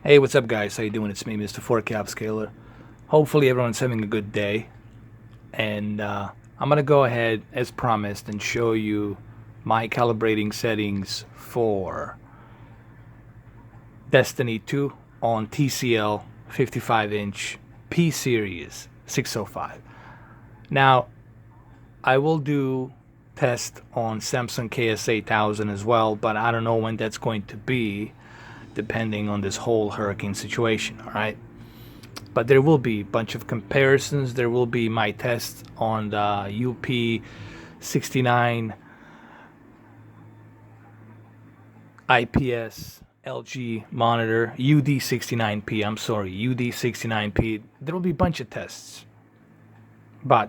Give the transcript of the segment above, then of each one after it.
Hey, what's up, guys? How you doing? It's me, Mr. 4Cap Scaler. Hopefully, everyone's having a good day. And I'm gonna go ahead, as promised, and show you my calibrating settings for Destiny 2 on TCL 55-inch P Series 605. Now, I will do test on Samsung KS8000 as well, but I don't know when that's going to be, depending on this whole hurricane situation. All right. But there will be a bunch of comparisons. There will be my tests on the UP69 IPS LG monitor, UD69P. I'm sorry, UD69P. There will be a bunch of tests, but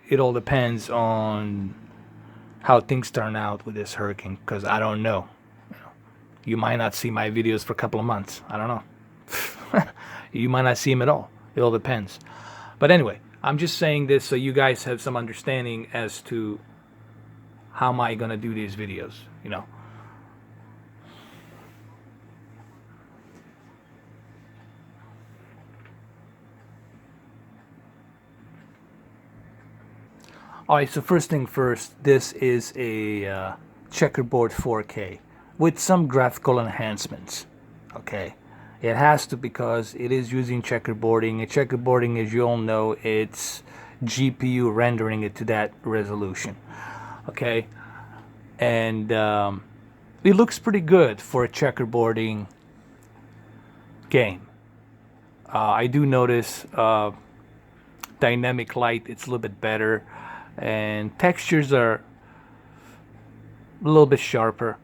it all depends on how things turn out with this hurricane, because I don't know. You might not see my videos for a couple of months. I don't know. You might not see them at all. It all depends. But anyway, I'm just saying this so you guys have some understanding as to how am I going to do these videos. Alright, so first thing first, this is a checkerboard 4K with some graphical enhancements. Okay. It has to, because it is using checkerboarding. And checkerboarding, as you all know, it's GPU rendering it to that resolution. Okay, and it looks pretty good for a checkerboarding game. I do notice dynamic light, it's a little bit better, and textures are a little bit sharper.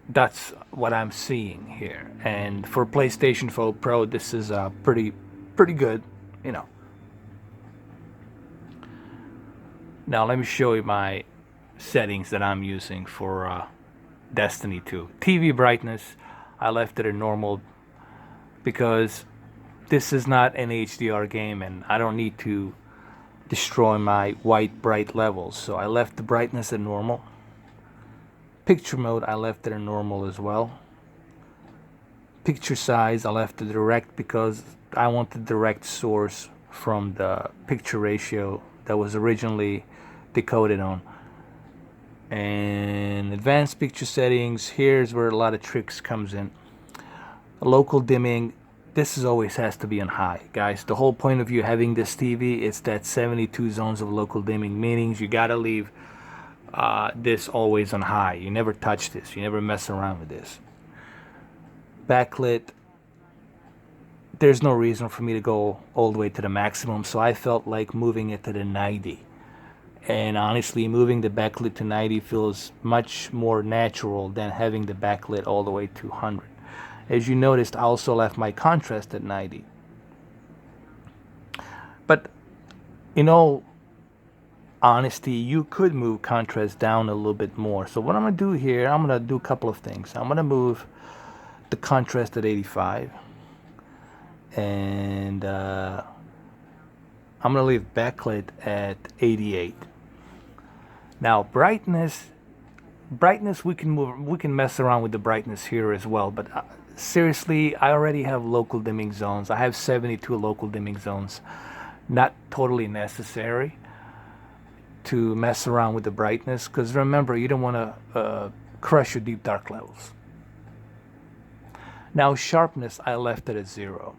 That's what I'm seeing here. And for PlayStation 4 Pro, this is pretty good. Now let me show you my settings that I'm using for Destiny 2. TV brightness, I left it at normal because this is not an HDR game and I don't need to destroy my white bright levels. So I left the brightness at normal. Picture mode, I left it at normal as well. Picture size, I left it direct because I want the direct source from the picture ratio that was originally decoded on. And advanced picture settings, here's where a lot of tricks comes in. Local dimming, this always has to be on high, guys. The whole point of you having this TV is that 72 zones of local dimming, meaning you gotta leave this always on high. You never touch this. You never mess around with this. Backlit, there's no reason for me to go all the way to the maximum, so I felt like moving it to the 90. And honestly, moving the backlit to 90 feels much more natural than having the backlit all the way to 100. As you noticed, I also left my contrast at 90. But honesty, you could move contrast down a little bit more. So what I'm going to do here, I'm going to do a couple of things. I'm going to move the contrast at 85. And I'm going to leave backlit at 88. Now brightness, we can mess around with the brightness here as well. But seriously, I already have local dimming zones. I have 72 local dimming zones. Not totally necessary to mess around with the brightness, because remember, you don't want to crush your deep dark levels. Now sharpness, I left it at 0.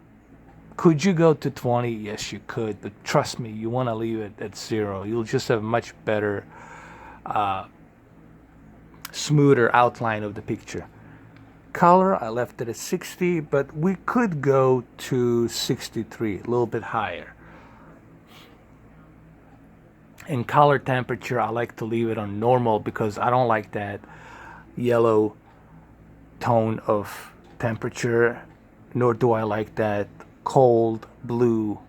Could you go to 20? Yes, you could, but trust me, you want to leave it at 0. You'll just have much better smoother outline of the picture. Color, I left it at 60, but we could go to 63, a little bit higher. In color temperature, I like to leave it on normal because I don't like that yellow tone of temperature, nor do I like that cold blue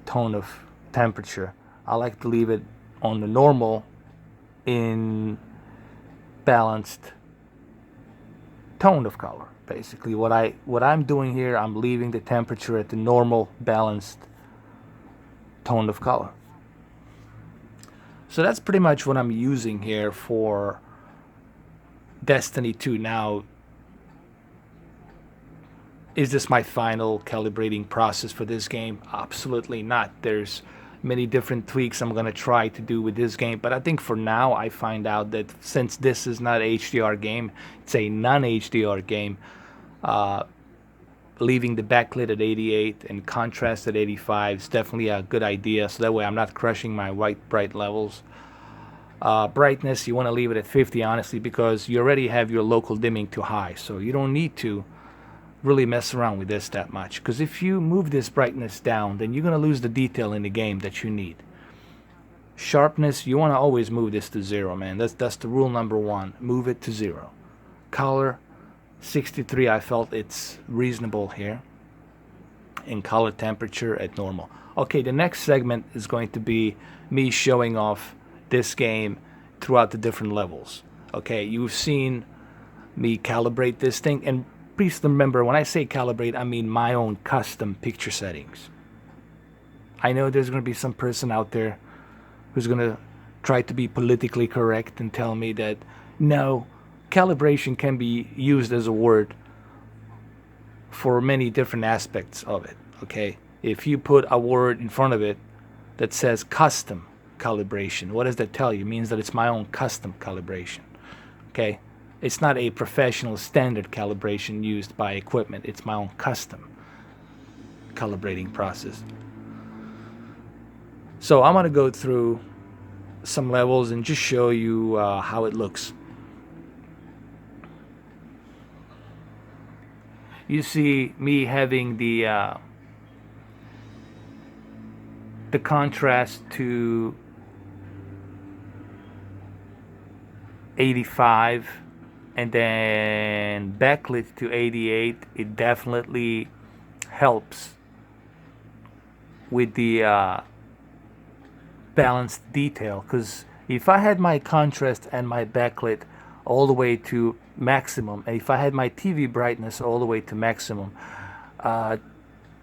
tone of temperature. I like to leave it on the normal in balanced tone of color. Basically, what I'm doing here, I'm leaving the temperature at the normal balanced tone of color. So that's pretty much what I'm using here for Destiny 2. Now, Is this my final calibrating process for this game? Absolutely not. There's many different tweaks I'm going to try to do with this game, but I think for now I find out that since this is not an HDR game, it's a non-HDR game, leaving the backlit at 88 and contrast at 85 is definitely a good idea, so that way I'm not crushing my white bright levels. Brightness, you want to leave it at 50, honestly, because you already have your local dimming to high, so you don't need to really mess around with this that much, because if you move this brightness down, then you're going to lose the detail in the game that you need. Sharpness, you want to always move this to 0, man. That's the rule number 1. Move it to 0. Color, 63, I felt it's reasonable here. In color temperature at normal. Okay, the next segment is going to be me showing off this game throughout the different levels. Okay, you've seen me calibrate this thing, and please remember, when I say calibrate, I mean my own custom picture settings. I know there's going to be some person out there who's going to try to be politically correct and tell me that no, calibration can be used as a word for many different aspects of it. Okay, if you put a word in front of it that says custom calibration, what does that tell you? It means that it's my own custom calibration. Okay, it's not a professional standard calibration used by equipment. It's my own custom calibrating process. So I'm going to go through some levels and just show you how it looks. You see me having the contrast to 85 and then backlit to 88. It definitely helps with the balanced detail, because if I had my contrast and my backlit all the way to maximum, and if I had my TV brightness all the way to maximum,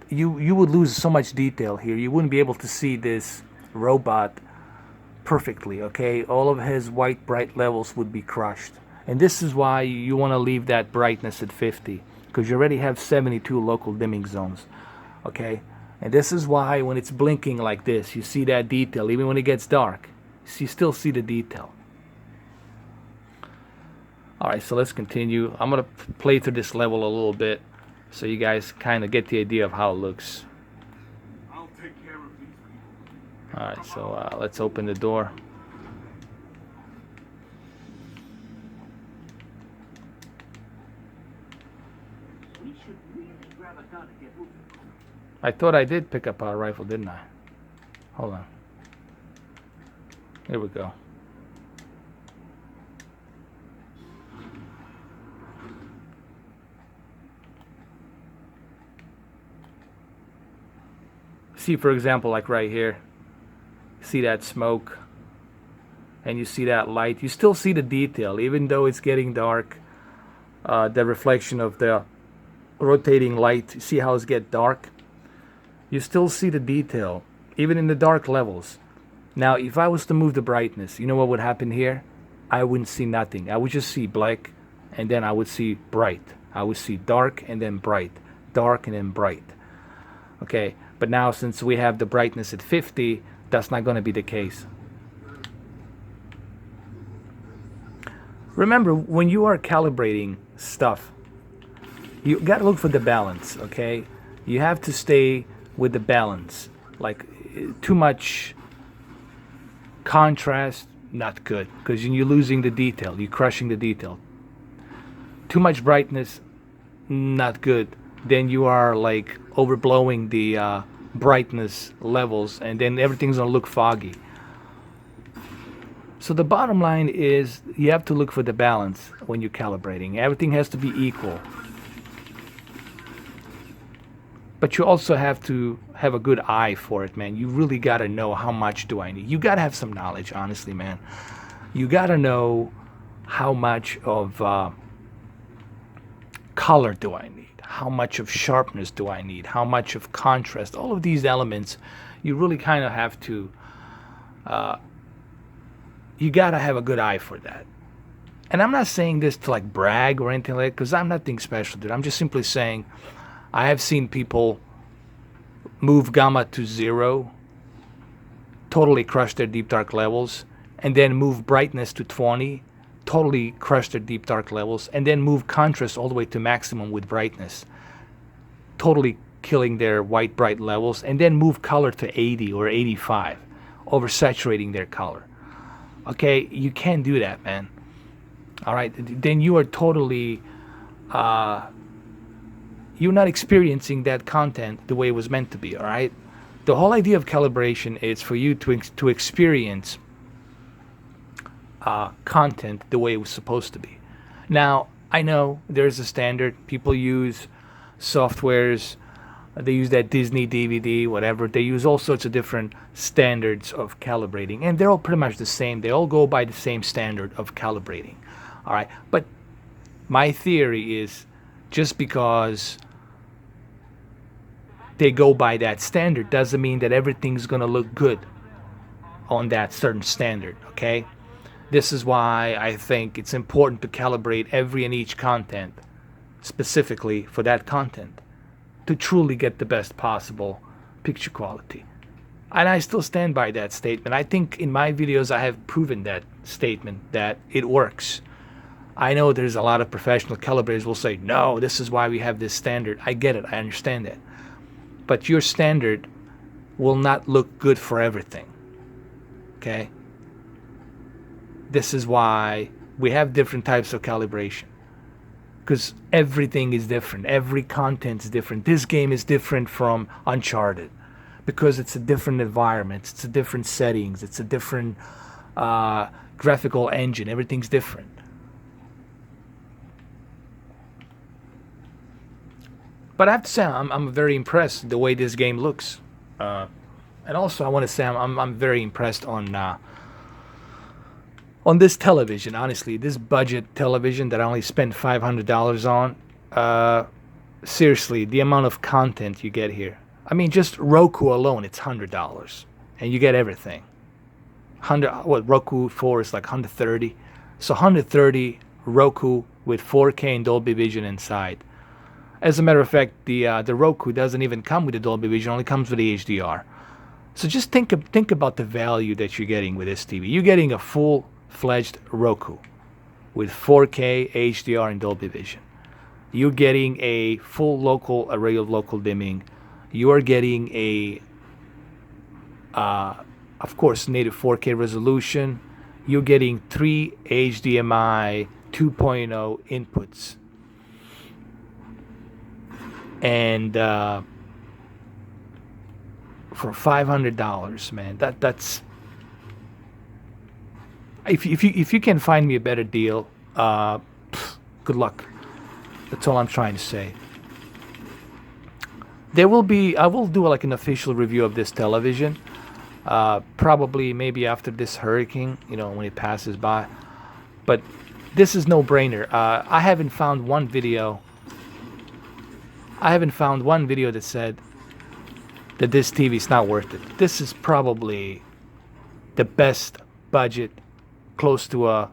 you would lose so much detail here. You wouldn't be able to see this robot perfectly. Okay, all of his white bright levels would be crushed, and this is why you want to leave that brightness at 50, because you already have 72 local dimming zones. Okay, and this is why when it's blinking like this, you see that detail. Even when it gets dark, you still see the detail. Alright, so let's continue. I'm going to play through this level a little bit so you guys kind of get the idea of how it looks. I'll take care of these people. Alright, so let's open the door. We should really grab a gun and get moving. I thought I did pick up our rifle, didn't I? Hold on. Here we go. See, for example, like right here, see that smoke and you see that light. You still see the detail even though it's getting dark. The reflection of the rotating light, you see how it's get dark? You still see the detail even in the dark levels. Now if I was to move the brightness, you know what would happen here? I wouldn't see nothing. I would just see black, and then I would see bright. I would see dark and then bright, dark and then bright. Okay, but now since we have the brightness at 50, that's not going to be the case. Remember, when you are calibrating stuff, you got to look for the balance, okay? You have to stay with the balance. Like too much contrast, not good, because you're losing the detail, you're crushing the detail. Too much brightness, not good. Then you are like overblowing the brightness levels, and then everything's gonna look foggy. So the bottom line is you have to look for the balance when you're calibrating. Everything has to be equal. But you also have to have a good eye for it, man. You really got to know how much do I need. You got to have some knowledge, honestly, man. You got to know how much of color do I need? How much of sharpness do I need? How much of contrast? All of these elements, you really kind of have to, you got to have a good eye for that. And I'm not saying this to like brag or anything like that, because I'm nothing special, dude. I'm just simply saying, I have seen people move gamma to 0, totally crush their deep dark levels, and then move brightness to 20, totally crush their deep dark levels, and then move contrast all the way to maximum with brightness, totally killing their white bright levels, and then move color to 80 or 85, oversaturating their color. Okay, you can't do that, man. All right, then you are totally you're not experiencing that content the way it was meant to be. All right, the whole idea of calibration is for you to experience content the way it was supposed to be. Now, I know there's a standard. People use softwares. They use that Disney DVD, whatever. They use all sorts of different standards of calibrating, and they're all pretty much the same. They all go by the same standard of calibrating. All right, but my theory is just because they go by that standard doesn't mean that everything's going to look good on that certain standard. Okay, this is why I think it's important to calibrate every and each content specifically for that content to truly get the best possible picture quality. And I still stand by that statement. I think in my videos I have proven that statement, that it works. I know there's a lot of professional calibrators will say, no, this is why we have this standard. I get it, I understand that. But your standard will not look good for everything. Okay? This is why we have different types of calibration. Because everything is different. Every content is different. This game is different from Uncharted because it's a different environment. It's a different settings. It's a different graphical engine. Everything's different. But I have to say, I'm very impressed the way this game looks. And also, I want to say I'm very impressed on this television. Honestly, this budget television that I only spent $500 on. Seriously, the amount of content you get here. I mean, just Roku alone, it's $100, and you get everything. Roku 4 is like 130. So 130 Roku with 4K and Dolby Vision inside. As a matter of fact, the Roku doesn't even come with the Dolby Vision; only comes with the HDR. So just think about the value that you're getting with this TV. You're getting a full-fledged Roku with 4K, HDR, and Dolby Vision. You're getting a full local array of local dimming. You are getting a, of course, native 4K resolution. You're getting 3 HDMI 2.0 inputs. And for $500, man, that's if you can find me a better deal, good luck. That's all I'm trying to say. I will do like an official review of this television, probably maybe after this hurricane, when it passes by. But this is no brainer. I haven't found one video that said that this TV is not worth it. This is probably the best budget, close to a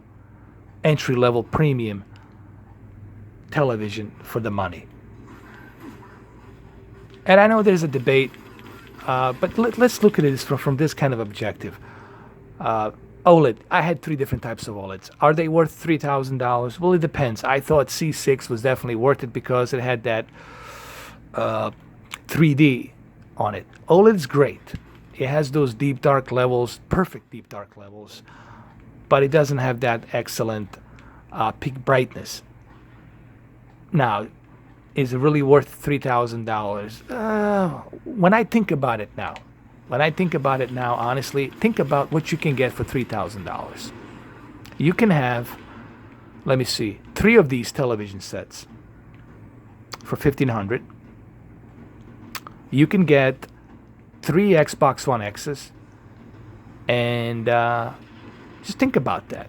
entry-level premium television for the money. And I know there's a debate, but let's look at it from this kind of objective. OLED. I had 3 different types of OLEDs. Are they worth $3,000? Well, it depends. I thought C6 was definitely worth it because it had that 3D on it. OLED's great. It has those deep dark levels, perfect deep dark levels, but it doesn't have that excellent peak brightness. Now, is it really worth $3,000? When I think about it now, honestly, think about what you can get for $3,000. You can have, let me see, 3 of these television sets for $1,500. You can get 3 Xbox One X's, and just think about that.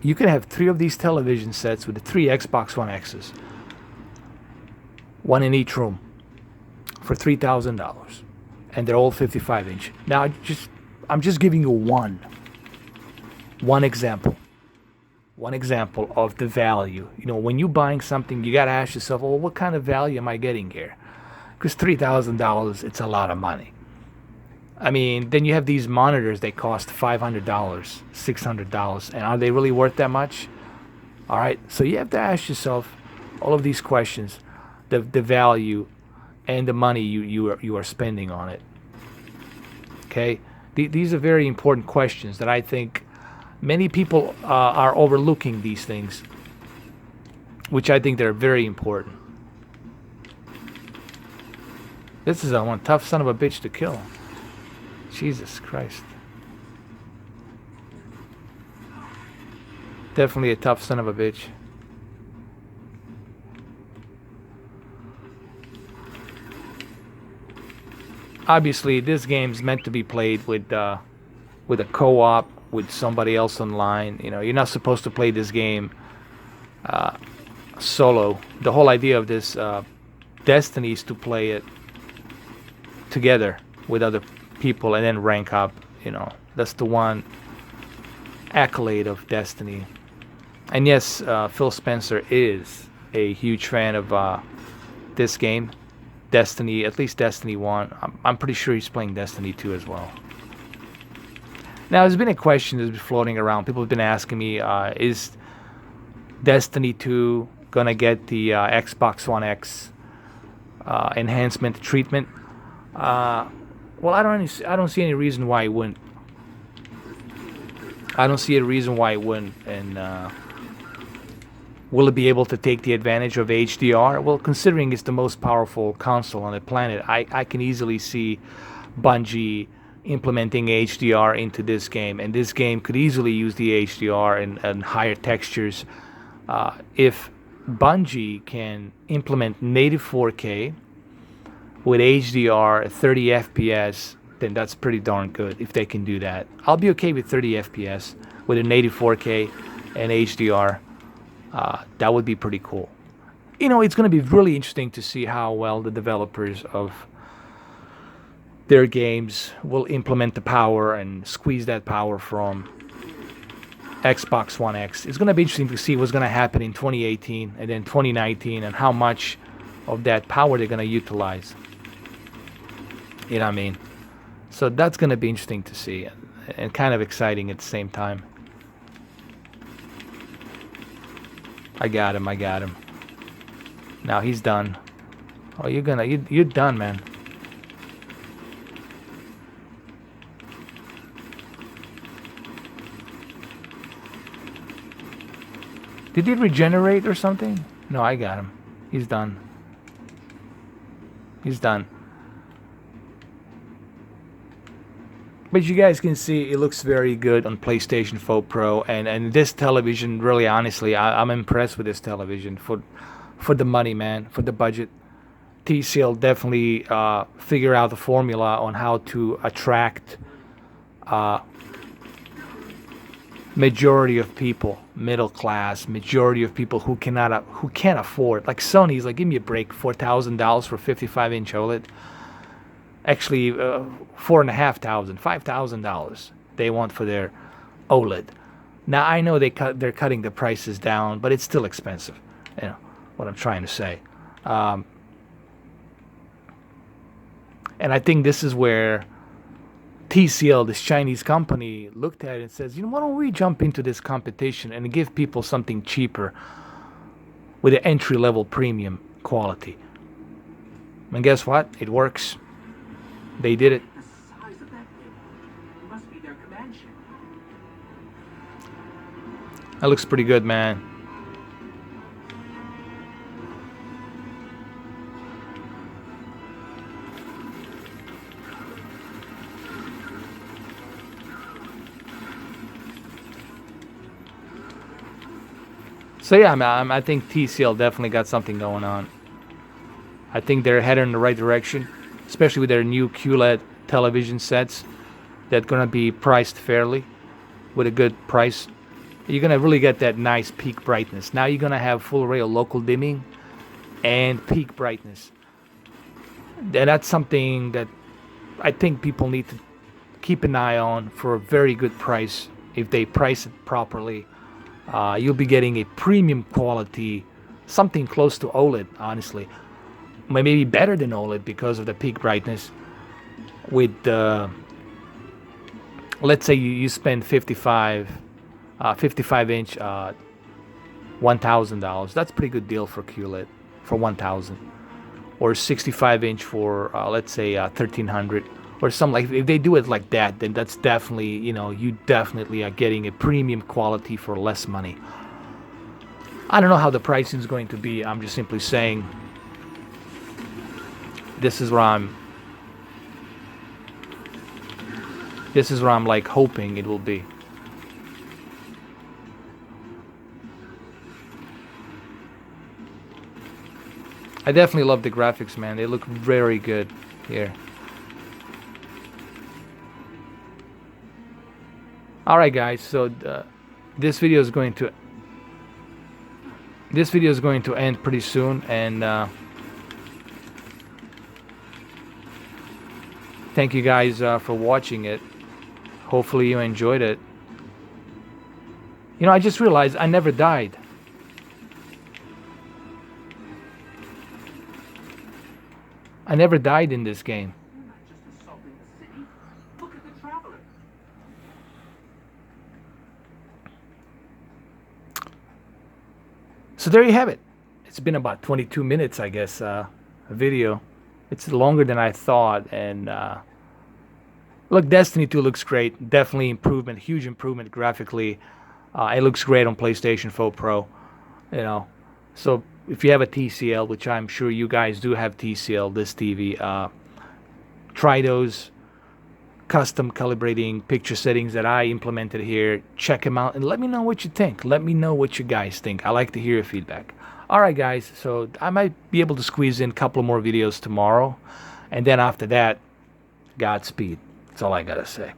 You can have 3 of these television sets with the 3 Xbox One X's, 1 in each room, for $3,000, and they're all 55-inch. Now, I'm just giving you one example. one example of the value. You know, when you're buying something, you got to ask yourself, well, what kind of value am I getting here? Because $3,000, it's a lot of money. I mean, then you have these monitors, they cost $500, $600, and are they really worth that much? All right, so you have to ask yourself all of these questions, the value and the money you are spending on it. Okay, these are very important questions that I think many people are overlooking these things, which I think they're very important. This is a one tough son of a bitch to kill. Jesus Christ. Definitely a tough son of a bitch. Obviously, this game's meant to be played with a co-op with somebody else online. You know, you're not supposed to play this game solo. The whole idea of this Destiny is to play it together with other people and then rank up. You know, that's the one accolade of Destiny. And yes, Phil Spencer is a huge fan of this game, Destiny, at least Destiny 1. I'm pretty sure he's playing Destiny 2 as well. Now, there's been a question that's been floating around. People have been asking me, is Destiny 2 going to get the Xbox One X enhancement treatment? Well, I don't see any reason why it wouldn't. I don't see a reason why it wouldn't. And will it be able to take the advantage of HDR? Well, considering it's the most powerful console on the planet, I can easily see Bungie implementing HDR into this game, and this game could easily use the HDR and higher textures. If Bungie can implement native 4K with HDR 30 FPS, then that's pretty darn good if they can do that. I'll be okay with 30 FPS with a native 4K and HDR. That would be pretty cool. You know, it's going to be really interesting to see how well the developers of their games will implement the power and squeeze that power from Xbox One X. It's going to be interesting to see what's going to happen in 2018 and then 2019 and how much of that power they're going to utilize. You know what I mean? So that's going to be interesting to see and kind of exciting at the same time. I got him. Now he's done. Oh, you're done, man. Did he regenerate or something? No, I got him. He's done. But you guys can see it looks very good on PlayStation 4 Pro, and this television, really honestly, I'm impressed with this television for the money, man, for the budget. TCL definitely figure out the formula on how to attract majority of people, middle class, majority of people who can't afford. Like Sony's like, give me a break, $4,000 for 55-inch OLED. Actually, $4,500, $5,000 they want for their OLED. Now I know they're cutting the prices down, but it's still expensive. You know what I'm trying to say. And I think this is where TCL, this Chinese company, looked at it and says, you know, why don't we jump into this competition and give people something cheaper with an entry-level premium quality? And guess what? It works. They did it. The size of that thing must be their command ship. That looks pretty good, man. So yeah, I think TCL definitely got something going on. I think they're headed in the right direction, especially with their new QLED television sets that gonna be priced fairly with a good price. You're gonna really get that nice peak brightness. Now you're gonna have full array of local dimming and peak brightness. And that's something that I think people need to keep an eye on for a very good price if they price it properly. you'll be getting a premium quality, something close to OLED, honestly. Maybe better than OLED because of the peak brightness. With let's say you spend 55 inch, $1,000. That's a pretty good deal for QLED for 1,000, or 65 inch for let's say 1,300 or something. Like, if they do it like that, then that's definitely, you definitely are getting a premium quality for less money. I don't know how the pricing is going to be. I'm just simply saying this is where I'm like hoping it will be. I definitely love the graphics, man. They look very good here. All right, guys. So this video is going to end pretty soon, and thank you guys for watching it. Hopefully you enjoyed it. I just realized I never died. I never died in this game. You're not just assaulting the city. Look at the traveler. So there you have it. It's been about 22 minutes, I guess, a video. It's longer than I thought, and look, Destiny 2 looks great. Definitely improvement, huge improvement graphically. It looks great on PlayStation 4 Pro. So if you have a TCL, which I'm sure you guys do have TCL, this TV, try those custom calibrating picture settings that I implemented here. Check them out and let me know what you think. Let me know what you guys think. I like to hear your feedback. All right, guys. So I might be able to squeeze in a couple more videos tomorrow, and then after that, Godspeed. That's all I gotta say.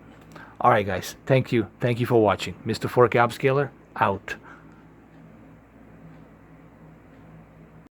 All right, guys. Thank you. Thank you for watching. Mr. 4K Upscaler out.